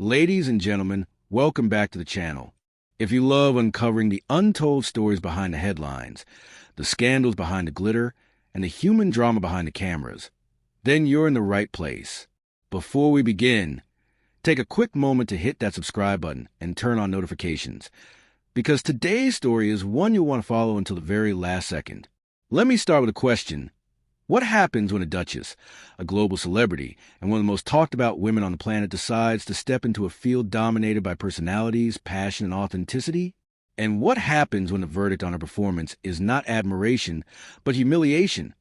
Ladies and gentlemen, welcome back to the channel. If you love uncovering the untold stories behind the headlines, the scandals behind the glitter, and the human drama behind the cameras, then you're in the right place. Before we begin, take a quick moment to hit that subscribe button and turn on notifications, because today's story is one you'll want to follow until the very last second. Let me start with a question. What happens when a duchess, a global celebrity, and one of the most talked about women on the planet decides to step into a field dominated by personalities, passion, and authenticity? And what happens when the verdict on her performance is not admiration, but humiliation?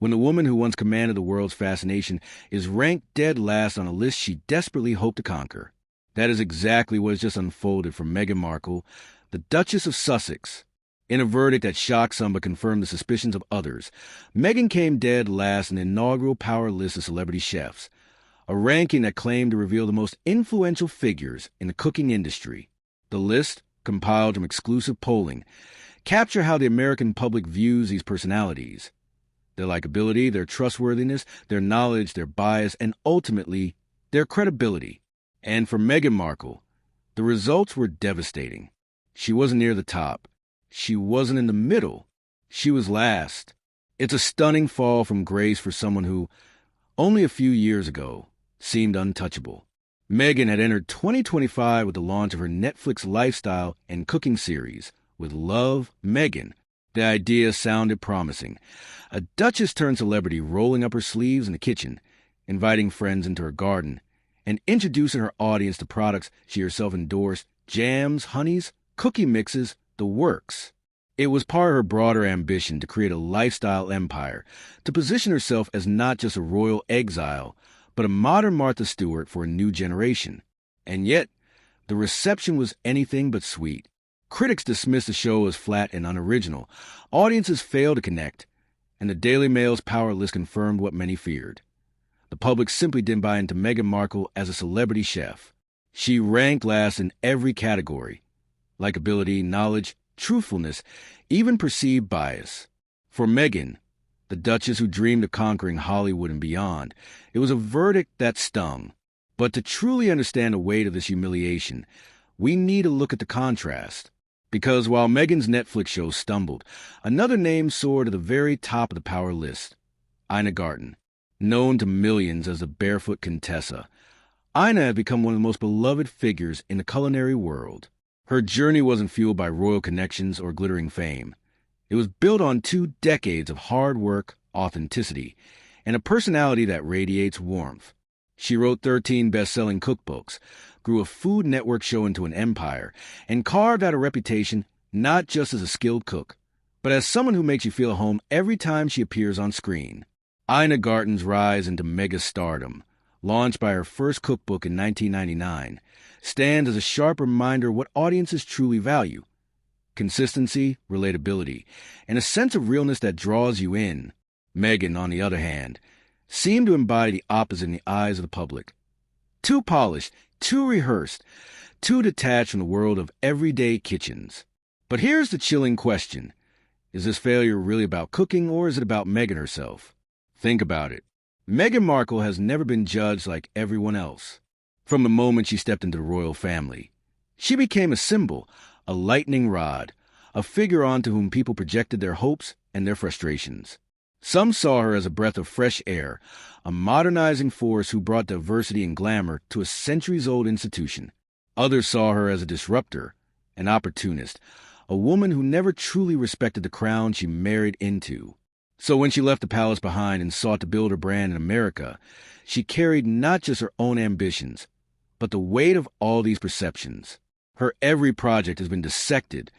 When the woman who once commanded the world's fascination is ranked dead last on a list she desperately hoped to conquer? That is exactly what has just unfolded for Meghan Markle, the Duchess of Sussex. In a verdict that shocked some but confirmed the suspicions of others, Meghan came dead last in the inaugural power list of celebrity chefs, a ranking that claimed to reveal the most influential figures in the cooking industry. The list, compiled from exclusive polling, capture how the American public views these personalities, their likability, their trustworthiness, their knowledge, their bias, and ultimately, their credibility. And for Meghan Markle, the results were devastating. She wasn't near the top. She wasn't in the middle. She was last. It's a stunning fall from grace for someone who, only a few years ago, seemed untouchable. Meghan had entered 2025 with the launch of her Netflix lifestyle and cooking series, with Love, Meghan. The idea sounded promising. A duchess-turned-celebrity rolling up her sleeves in the kitchen, inviting friends into her garden, and introducing her audience to products she herself endorsed, jams, honeys, cookie mixes, the works. It was part of her broader ambition to create a lifestyle empire, to position herself as not just a royal exile, but a modern Martha Stewart for a new generation. And yet, the reception was anything but sweet. Critics dismissed the show as flat and unoriginal. Audiences failed to connect, and the Daily Mail's power list confirmed what many feared. The public simply didn't buy into Meghan Markle as a celebrity chef. She ranked last in every category: likability, knowledge, truthfulness, even perceived bias. For Meghan, the duchess who dreamed of conquering Hollywood and beyond, it was a verdict that stung. But to truly understand the weight of this humiliation, we need to look at the contrast. Because while Meghan's Netflix show stumbled, another name soared to the very top of the power list: Ina Garten. Known to millions as the Barefoot Contessa, Ina had become one of the most beloved figures in the culinary world. Her journey wasn't fueled by royal connections or glittering fame. It was built on 2 decades of hard work, authenticity, and a personality that radiates warmth. She wrote 13 best-selling cookbooks, grew a Food Network show into an empire, and carved out a reputation not just as a skilled cook, but as someone who makes you feel at home every time she appears on screen. Ina Garten's rise into mega-stardom, launched by her first cookbook in 1999, stands as a sharp reminder of what audiences truly value: consistency, relatability, and a sense of realness that draws you in. Meghan, on the other hand, seemed to embody the opposite in the eyes of the public. Too polished, too rehearsed, too detached from the world of everyday kitchens. But here's the chilling question. Is this failure really about cooking, or is it about Meghan herself? Think about it. Meghan Markle has never been judged like everyone else. From the moment she stepped into the royal family, she became a symbol, a lightning rod, a figure onto whom people projected their hopes and their frustrations. Some saw her as a breath of fresh air, a modernizing force who brought diversity and glamour to a centuries-old institution. Others saw her as a disruptor, an opportunist, a woman who never truly respected the crown she married into. So when she left the palace behind and sought to build her brand in America, she carried not just her own ambitions, but the weight of all these perceptions. Her every project has been dissected: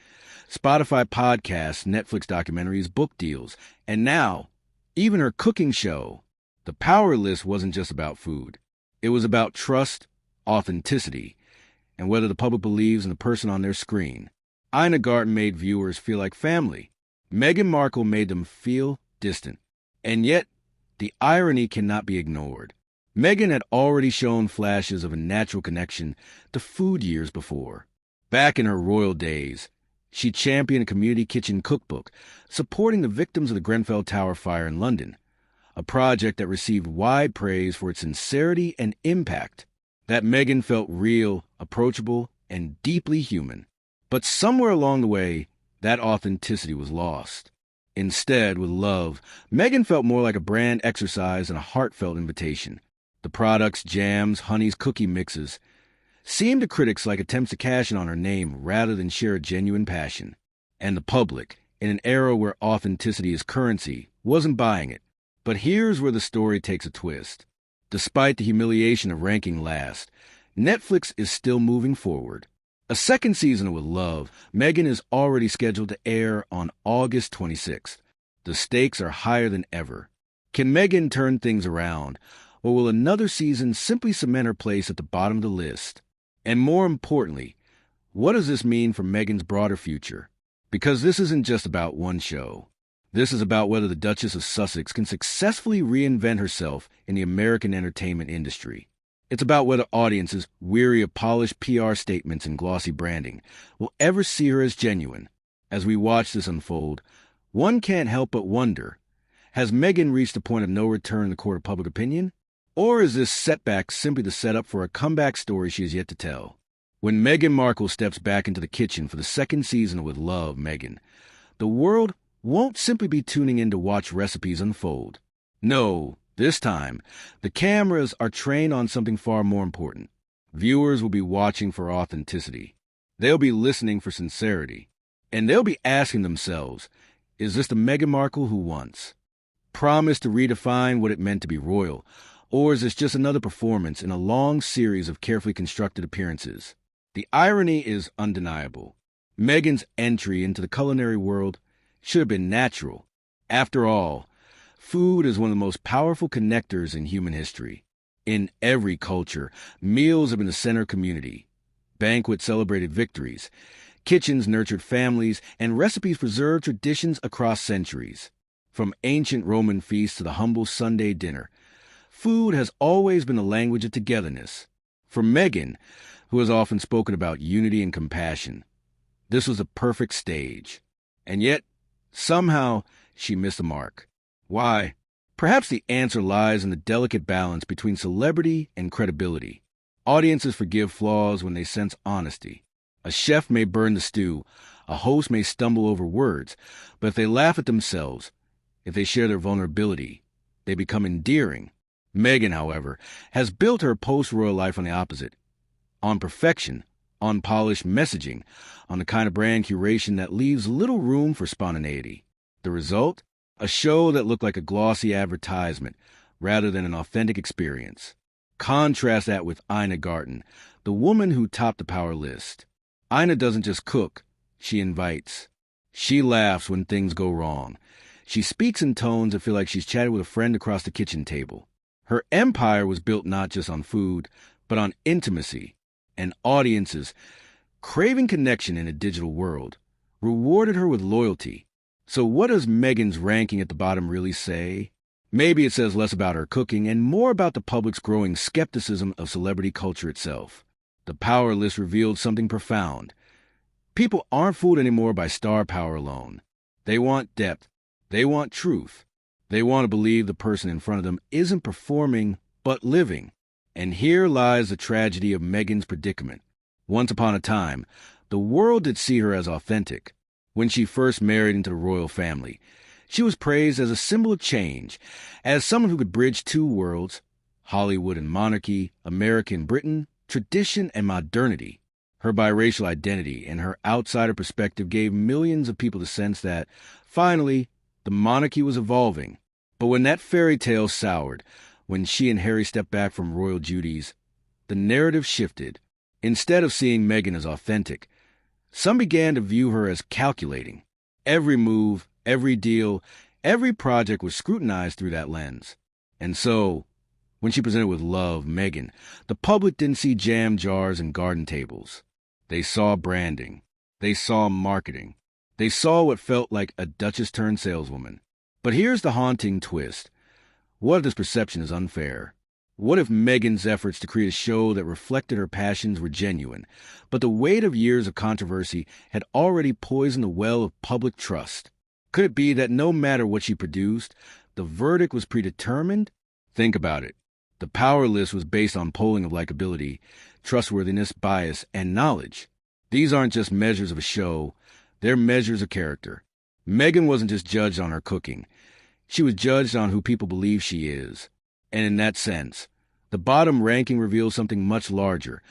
Spotify podcasts, Netflix documentaries, book deals, and now, even her cooking show. The power list wasn't just about food. It was about trust, authenticity, and whether the public believes in the person on their screen. Ina Garten made viewers feel like family. Meghan Markle made them feel distant. And yet, the irony cannot be ignored. Meghan had already shown flashes of a natural connection to food years before. Back in her royal days, she championed a community kitchen cookbook, supporting the victims of the Grenfell Tower fire in London, a project that received wide praise for its sincerity and impact. that Meghan felt real, approachable, and deeply human. But somewhere along the way, that authenticity was lost. Instead, with Love, Meghan felt more like a brand exercise and a heartfelt invitation. The products, jams, honeys, cookie mixes seemed to critics like attempts to cash in on her name rather than share a genuine passion. And the public, in an era where authenticity is currency, wasn't buying it. But here's where the story takes a twist. Despite the humiliation of ranking last, Netflix is still moving forward. A second season of With Love, Meghan is already scheduled to air on August 26th. The stakes are higher than ever. Can Meghan turn things around, or will another season simply cement her place at the bottom of the list? And more importantly, what does this mean for Meghan's broader future? Because this isn't just about one show. This is about whether the Duchess of Sussex can successfully reinvent herself in the American entertainment industry. It's about whether audiences, weary of polished PR statements and glossy branding, will ever see her as genuine. As we watch this unfold, one can't help but wonder, has Meghan reached a point of no return in the court of public opinion? Or is this setback simply the setup for a comeback story she has yet to tell? When Meghan Markle steps back into the kitchen for the second season of With Love, Meghan, the world won't simply be tuning in to watch recipes unfold. No, this time, the cameras are trained on something far more important. Viewers will be watching for authenticity. They'll be listening for sincerity. And they'll be asking themselves, is this the Meghan Markle who once promised to redefine what it meant to be royal? Or is this just another performance in a long series of carefully constructed appearances? The irony is undeniable. Meghan's entry into the culinary world should have been natural. After all, food is one of the most powerful connectors in human history. In every culture, meals have been the center of community. Banquets celebrated victories. Kitchens nurtured families, and recipes preserved traditions across centuries. From ancient Roman feasts to the humble Sunday dinner, food has always been a language of togetherness. For Meghan, who has often spoken about unity and compassion, this was a perfect stage. And yet, somehow, she missed the mark. Why? Perhaps the answer lies in the delicate balance between celebrity and credibility. Audiences forgive flaws when they sense honesty. A chef may burn the stew, a host may stumble over words, but if they laugh at themselves, if they share their vulnerability, they become endearing. Meghan, however, has built her post-royal life on the opposite. On perfection, on polished messaging, on the kind of brand curation that leaves little room for spontaneity. The result? A show that looked like a glossy advertisement rather than an authentic experience. Contrast that with Ina Garten, the woman who topped the power list. Ina doesn't just cook, she invites. She laughs when things go wrong. She speaks in tones that feel like she's chatted with a friend across the kitchen table. Her empire was built not just on food, but on intimacy, and audiences, craving connection in a digital world, rewarded her with loyalty. So what does Meghan's ranking at the bottom really say? Maybe it says less about her cooking and more about the public's growing skepticism of celebrity culture itself. The power list revealed something profound. People aren't fooled anymore by star power alone. They want depth. They want truth. They want to believe the person in front of them isn't performing, but living. And here lies the tragedy of Meghan's predicament. Once upon a time, the world did see her as authentic. When she first married into the royal family, she was praised as a symbol of change, as someone who could bridge two worlds, Hollywood and monarchy, America and Britain, tradition and modernity. Her biracial identity and her outsider perspective gave millions of people the sense that, finally, the monarchy was evolving. But when that fairy tale soured, when she and Harry stepped back from royal duties, the narrative shifted. Instead of seeing Meghan as authentic, some began to view her as calculating. Every move, every deal, every project was scrutinized through that lens. And so, when she presented With Love, Meghan, the public didn't see jam jars and garden tables. They saw branding. They saw marketing. They saw what felt like a Duchess-turned-saleswoman. But here's the haunting twist. What if this perception is unfair? What if Meghan's efforts to create a show that reflected her passions were genuine, but the weight of years of controversy had already poisoned the well of public trust? Could it be that no matter what she produced, the verdict was predetermined? Think about it. The power list was based on polling of likability, trustworthiness, bias, and knowledge. These aren't just measures of a show, they're measures of character. Meghan wasn't just judged on her cooking. She was judged on who people believe she is. And in that sense, the bottom ranking reveals something much larger,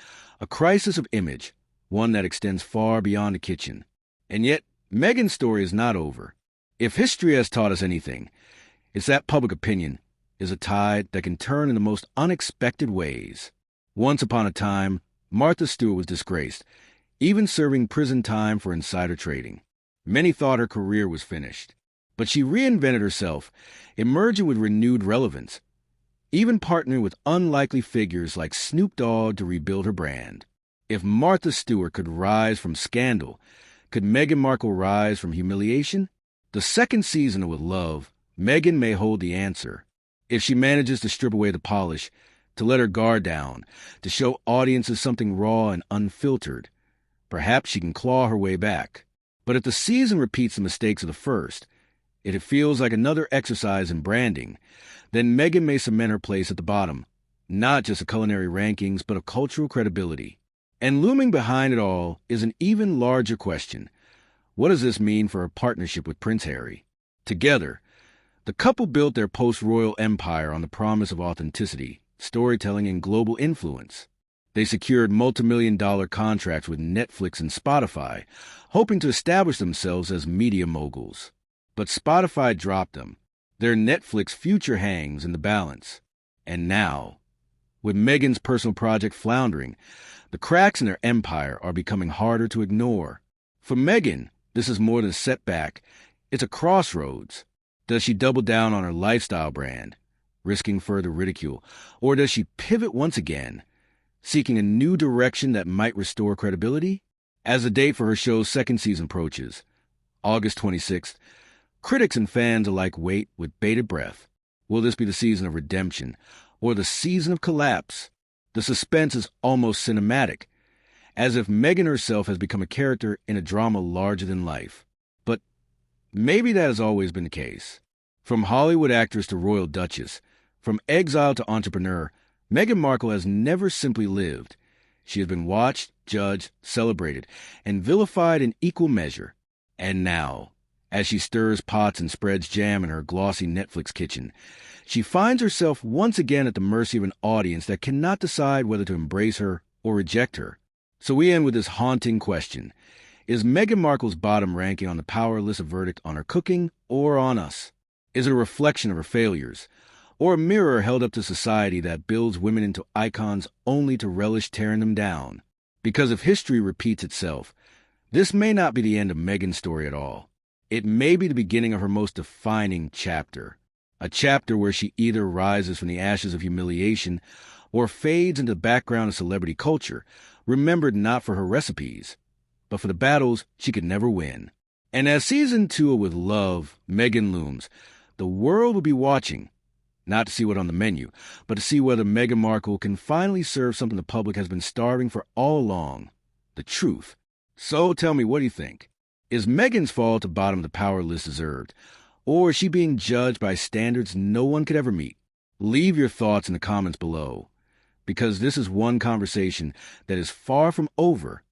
a crisis of image, one that extends far beyond the kitchen. And yet, Meghan's story is not over. If history has taught us anything, it's that public opinion is a tide that can turn in the most unexpected ways. Once upon a time, Martha Stewart was disgraced, even serving prison time for insider trading. Many thought her career was finished. But she reinvented herself, emerging with renewed relevance, even partnering with unlikely figures like Snoop Dogg to rebuild her brand. If Martha Stewart could rise from scandal, could Meghan Markle rise from humiliation? The second season of With Love, Meghan may hold the answer. If she manages to strip away the polish, to let her guard down, to show audiences something raw and unfiltered, perhaps she can claw her way back. But if the season repeats the mistakes of the first, if it feels like another exercise in branding, then Meghan may cement her place at the bottom, not just of culinary rankings, but of cultural credibility. And looming behind it all is an even larger question. What does this mean for her partnership with Prince Harry? Together, the couple built their post-royal empire on the promise of authenticity, storytelling, and global influence. They secured multi-million-dollar contracts with Netflix and Spotify, hoping to establish themselves as media moguls. But Spotify dropped them. Their Netflix future hangs in the balance. And now, with Meghan's personal project floundering, the cracks in their empire are becoming harder to ignore. For Meghan, this is more than a setback. It's a crossroads. Does she double down on her lifestyle brand, risking further ridicule? Or does she pivot once again, seeking a new direction that might restore credibility? As the date for her show's second season approaches, August 26th, critics and fans alike wait with bated breath. Will this be the season of redemption or the season of collapse? The suspense is almost cinematic, as if Meghan herself has become a character in a drama larger than life. But maybe that has always been the case. From Hollywood actress to royal duchess, from exile to entrepreneur, Meghan Markle has never simply lived. She has been watched, judged, celebrated, and vilified in equal measure. And now, as she stirs pots and spreads jam in her glossy Netflix kitchen, she finds herself once again at the mercy of an audience that cannot decide whether to embrace her or reject her. So we end with this haunting question. Is Meghan Markle's bottom ranking on the power list a verdict on her cooking or on us? Is it a reflection of her failures, or a mirror held up to society that builds women into icons only to relish tearing them down? Because if history repeats itself, this may not be the end of Meghan's story at all. It may be the beginning of her most defining chapter. A chapter where she either rises from the ashes of humiliation or fades into the background of celebrity culture, remembered not for her recipes, but for the battles she could never win. And as season 2 of With Love, Meghan looms, the world will be watching, not to see what on the menu, but to see whether Meghan Markle can finally serve something the public has been starving for all along, the truth. So tell me, what do you think? Is Meghan's fall to bottom of the power list deserved, or is she being judged by standards no one could ever meet? Leave your thoughts in the comments below, because this is one conversation that is far from over